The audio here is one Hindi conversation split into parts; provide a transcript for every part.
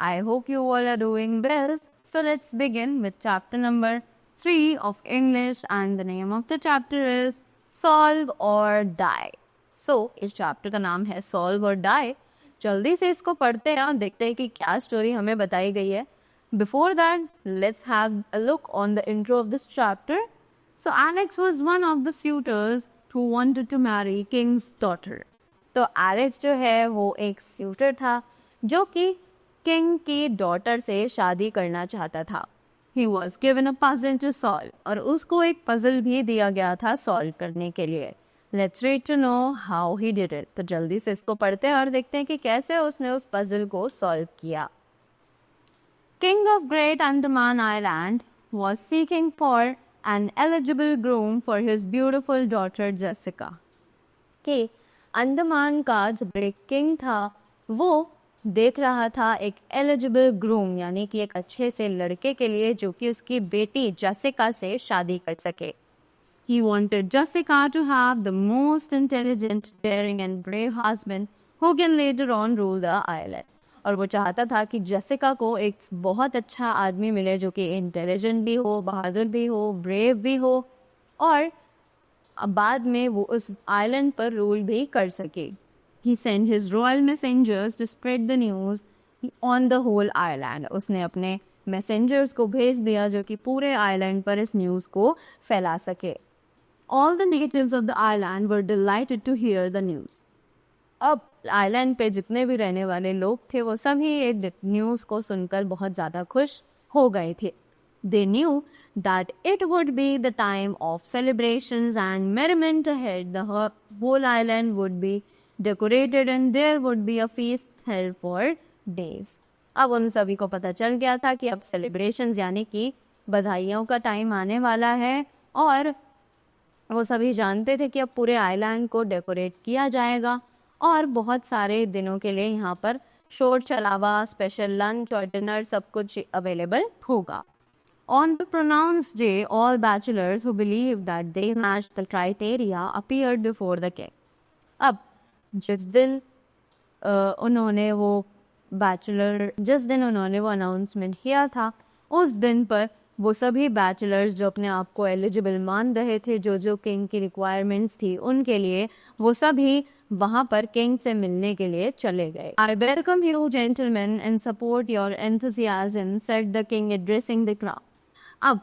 I hope you all are doing well. So let's begin with chapter number 3 of English, and the name of the chapter is Solve or Die. So इस chapter का नाम है Solve or Die. जल्दी से इसको पढ़ते हैं और देखते हैं कि क्या स्टोरी हमें बताई गई है. Before that, let's have a look on the intro of this chapter. So Alex was one of the suitors who wanted to marry King's daughter. तो एलेक्स जो है वो एक सूटर था जो कि किंग की डॉटर से शादी करना चाहता था. He was given a puzzle to solve, और उसको एक पजल भी दिया गया था सॉल्व करने के लिए. Let's read to know how he did it. तो जल्दी से इसको पढ़ते हैं और देखते हैं कि कैसे उसने उस पजल को सॉल्व किया. King of Great Andaman Island was seeking for an eligible groom for his beautiful daughter Jessica. कि अंडमान का जो ब्रेक किंग था वो देख रहा था एक एलिजिबल ग्रूम यानी कि एक अच्छे से लड़के के लिए जो कि उसकी बेटी जेसिका से शादी कर सके. He wanted Jessica to have the most intelligent, daring and brave husband who can later on rule the island. और वो चाहता था कि जेसिका को एक बहुत अच्छा आदमी मिले जो कि इंटेलिजेंट भी हो, बहादुर भी हो, ब्रेव भी हो और बाद में वो उस आइलैंड पर रूल भी कर सके. He sent his royal messengers to spread the news on the whole island. उसने अपने मैसेंजर्स को भेज दिया जो कि पूरे आइलैंड पर इस न्यूज़ को फैला सके. All the natives of the island were delighted to hear the news. अब आइलैंड पे जितने भी रहने वाले लोग थे वो सभी एक न्यूज़ को सुनकर बहुत ज़्यादा खुश हो गए थे. They knew that it would be the time of celebrations and merriment ahead. The whole island would be decorated and there would be a feast held for days. अब उन सभी को पता चल गया था कि अब सेलिब्रेशंस यानी कि बधाइयों का टाइम आने वाला है और वो सभी जानते थे कि अब पूरे आइलैंड को डेकोरेट किया जाएगा और बहुत सारे दिनों के लिए यहाँ पर शोर शराबा, स्पेशल लंच और डिनर सब कुछ अवेलेबल होगा. On the pronounced day, all bachelors who believed that they matched the criteria appeared before the king. अब जिस दिन उन्होंने वो अनाउंसमेंट किया था उस दिन पर वो सभी बैचलर्स जो अपने आप को एलिजिबल मान रहे थे, जो किंग की रिक्वायरमेंट्स थी उनके लिए, वो सभी वहाँ पर किंग से मिलने के लिए चले गए. I welcome you gentlemen and support your enthusiasm, said the king addressing the crowd. अब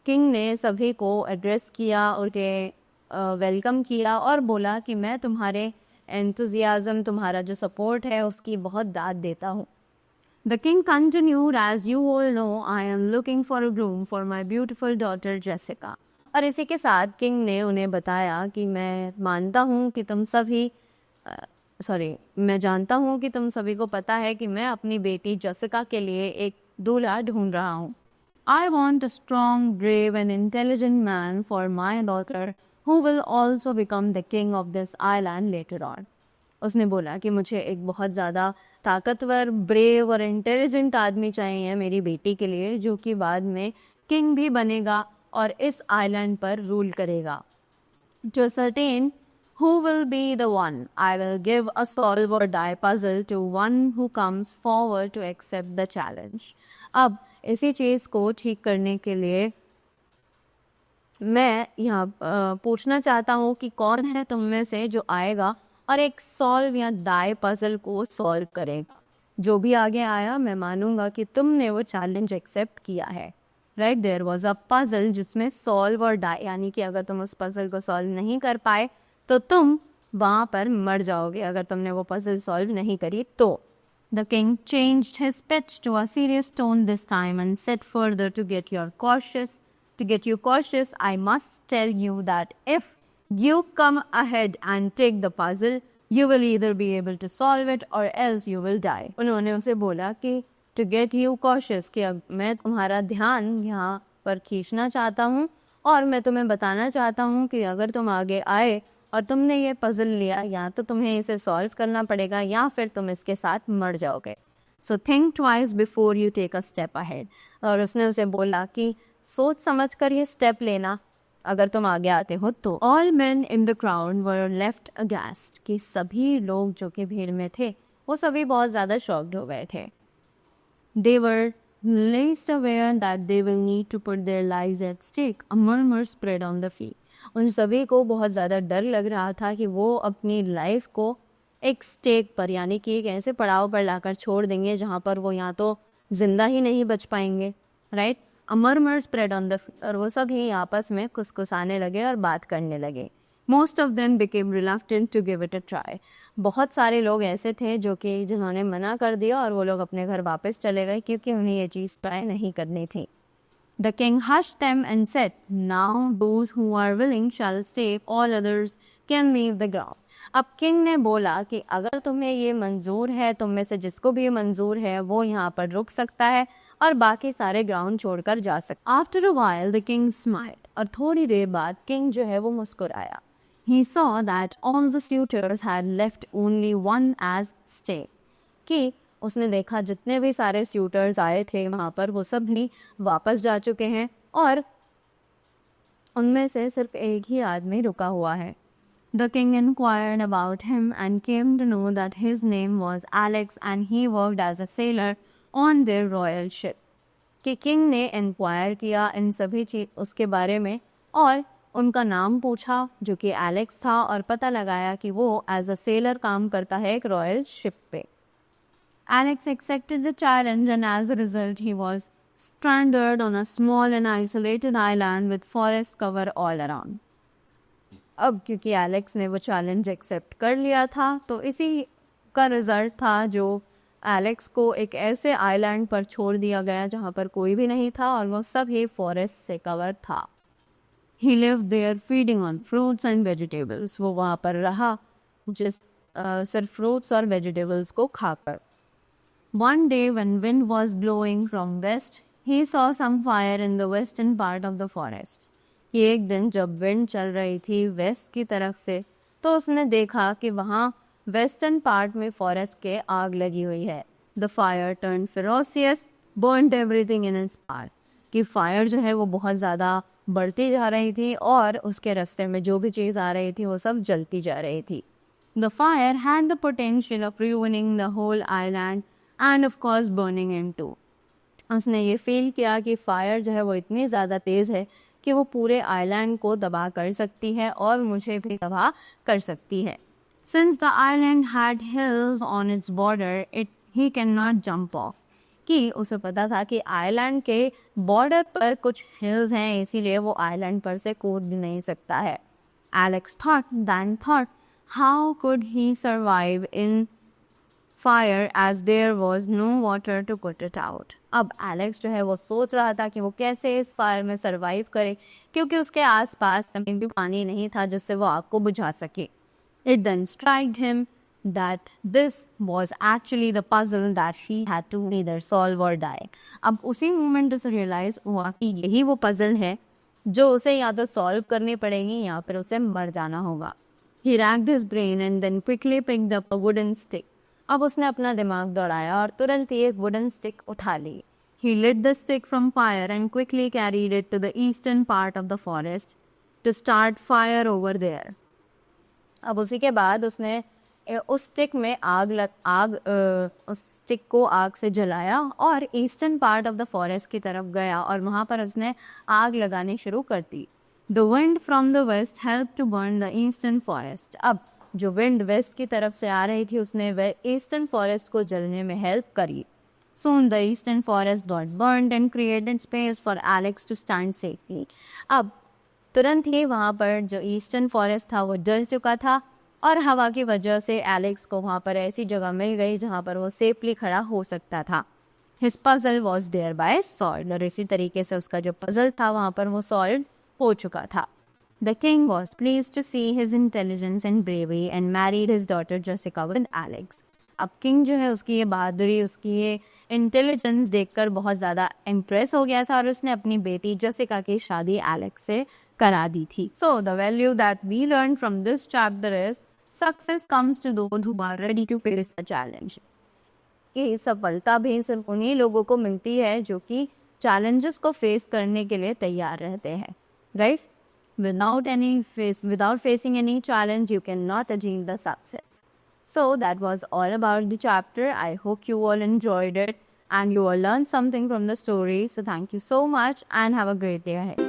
किंग ने सभी को एड्रेस किया, उनके वेलकम किया और बोला कि मैं तुम्हारे एंथुजियाज़म, तुम्हारा जो सपोर्ट है उसकी बहुत दाद देता हूँ. The king continued, as you all know I am looking for a groom for my beautiful daughter Jessica. और इसी के साथ किंग ने उन्हें बताया कि मैं जानता हूँ कि तुम सभी को पता है कि मैं अपनी बेटी जेसिका के लिए एक दूल्हा ढूंढ रहा हूँ. I want a strong, brave and intelligent man for my daughter who will also become the king of this island later on. उसने बोला कि मुझे एक बहुत ज़्यादा ताकतवर, ब्रेव और इंटेलिजेंट आदमी चाहिए मेरी बेटी के लिए जो कि बाद में किंग भी बनेगा और इस आइलैंड पर रूल करेगा. To ascertain who will be the one, I will give a solve or die puzzle to one who comes forward to accept the challenge. अब इसी चीज़ को ठीक करने के लिए मैं यहाँ पूछना चाहता हूँ कि कौन है तुम में से जो आएगा और एक सॉल्व या डाई पजल को सॉल्व करेगा. जो भी आगे आया मैं मानूंगा कि तुमने वो चैलेंज एक्सेप्ट किया है. Right, there was a puzzle जिसमें सॉल्व और डाई यानी कि अगर तुम उस पजल को सॉल्व नहीं कर पाए तो तुम वहाँ पर मर जाओगे अगर तुमने वो पजल सॉल्व नहीं करी तो. The king changed his pitch to a serious tone this time and said further, to get you cautious, I must tell you that if you come ahead and take the puzzle, you will either be able to solve it or else you will die. उन्होंने उनसे बोला कि to get you cautious कि अब मैं तुम्हारा ध्यान यहाँ पर खींचना चाहता हूँ और मैं तुम्हें बताना चाहता हूँ कि अगर तुम आगे आए और तुमने ये पजल लिया या तो तुम्हें इसे सॉल्व करना पड़ेगा या फिर तुम इसके साथ मर जाओगे. So think twice before you take a step ahead. और उसने उसे बोला कि सोच समझ कर ये स्टेप लेना अगर तुम आगे आते हो तो. All men in the crowd were left against कि सभी लोग जो कि भीड़ में थे वो सभी बहुत ज़्यादा शॉक्ड हो गए थे. They were least aware that they will need to put their lives at stake. A murmur spread on the field. उन सभी को बहुत ज़्यादा डर लग रहा था कि वो अपनी लाइफ को एक स्टेक पर यानी कि एक ऐसे पड़ाव पर लाकर छोड़ देंगे जहाँ पर वो या तो जिंदा ही नहीं बच पाएंगे, right. A murmur spread on the, और वो सब ही आपस में कुसकुसाने लगे और बात करने लगे। Most of them became reluctant to give it a try. बहुत सारे लोग ऐसे थे जो कि जिन्होंने मना कर दिया और वो लोग अपने घर वापस चले गए क्योंकि उन्हें ये चीज़ ट्राई नहीं करनी थी। The king hushed them and said, "Now those who are willing shall save, all others can leave the ground." अब किंग ने बोला कि अगर तुम्हें ये मंजूर है, तुम में से जिसको भी ये मंजूर है वो यहाँ पर रुक सकता है और बाकी सारे ग्राउंड छोड़कर जा सकता। After a while the king smiled, और थोड़ी देर बाद किंग जो है वो मुस्कुराया। He saw that all the suitors had left only one as stay, कि उसने देखा जितने भी सारे स्यूटर्स आए थे वहाँ पर वो सब भी वापस जा चुके हैं और उनमें से सिर्फ एक ही आदमी रुका हुआ है। The king inquired about him and came to know that his name was Alex and he worked as a sailor on their royal ship. कि किंग ने इंक्वायर किया इन सभी चीज उसके बारे में और उनका नाम पूछा जो कि एलेक्स था और पता लगाया कि वो एज अ सेलर काम करता है एक रॉयल शिप पे। Alex accepted the challenge and as a result he was stranded on a small and isolated island with forest cover all around. अब क्योंकि एलेक्स ने वो चैलेंज एक्सेप्ट कर लिया था तो इसी का रिजल्ट था जो एलेक्स को एक ऐसे आइलैंड पर छोड़ दिया गया जहाँ पर कोई भी नहीं था और वो सब ही फॉरेस्ट से कवर था। He lived there feeding on fruits and vegetables. वो वहाँ पर रहा सिर्फ फ्रूट्स और वेजिटेबल्स को खाकर। One day when wind was blowing from west, he saw some fire in the western part of the forest. एक दिन जब विंड चल रही थी वेस्ट की तरफ से तो उसने देखा कि वहाँ वेस्टर्न पार्ट में फॉरेस्ट के आग लगी हुई है। The fire turned ferocious, burnt everything in its path. कि फायर जो है वो बहुत ज़्यादा बढ़ती जा रही थी और उसके रास्ते में जो भी चीज़ आ रही थी वो सब जलती जा रही थी। The fire had the potential of ruining the whole island and of course burning in two. उसने ये फील किया कि फायर जो है वो इतनी ज़्यादा तेज़ है कि वो पूरे आइलैंड को तबाह कर सकती है और मुझे भी तबाह कर सकती है। Since the island had hills on its border, he cannot jump off. कि उसे पता था कि आइलैंड के बॉर्डर पर कुछ हिल्स हैं इसीलिए वो आइलैंड पर से कूद भी नहीं सकता है। Alex thought, how could he survive in fire as there was no water to put it out. अब एलेक्स जो है वो सोच रहा था कि वो कैसे इस फायर में सरवाइव करे क्योंकि उसके आसपास जमीन भी पानी नहीं था जिससे वो आग को बुझा सके। It then struck him that this was actually the puzzle that he had to either solve or die. अब उसी मोमेंट उसे रियलाइज हुआ कि यही वो पजल है जो उसे या तो सॉल्व करनी पड़ेगी या फिर उसे मर जाना होगा। He racked his brain and then quickly picked up a wooden stick. अब उसने अपना दिमाग दौड़ाया और तुरंत ही एक वुडन स्टिक उठा ली। He lit the stick from fire and quickly carried it to the eastern part of the forest to start fire over there. अब उसी के बाद उसने उस स्टिक में उस स्टिक को आग से जलाया और eastern part of the forest की तरफ गया और वहाँ पर उसने आग लगानी शुरू कर दी। The wind from the west helped to burn the eastern forest. अब जो विंड वेस्ट की तरफ से आ रही थी उसने वह ईस्टर्न फॉरेस्ट को जलने में हेल्प करी। Soon the eastern forest got burned and created space for Alex to stand safely. अब तुरंत ही वहाँ पर जो ईस्टर्न फॉरेस्ट था वो जल चुका था और हवा की वजह से एलेक्स को वहाँ पर ऐसी जगह मिल गई जहाँ पर वो सेफली खड़ा हो सकता था। His puzzle was thereby solved. और इसी तरीके से उसका जो पजल था वहाँ पर वो सॉल्व हो चुका था। The king was pleased to see his intelligence and bravery and married his daughter Jessica with Alex. अब किंग जो है उसकी ये बहादुरी उसकी ये इंटेलिजेंस देखकर बहुत ज़्यादा इम्प्रेस हो गया था और उसने अपनी बेटी जसिका की शादी एलेक्स से करा दी थी। So the value that we learned from this chapter is success comes to those who are ready to face the challenge. ये सफलता भी सिर्फ उन्हीं लोगों को मिलती है जो कि चैलेंजेस को फेस करने के लिए तैयार रहते हैं, right? Without facing any challenge, you cannot achieve the success. So that was all about the chapter. I hope you all enjoyed it. and you will learn something from the story. So thank you so much and have a great day ahead.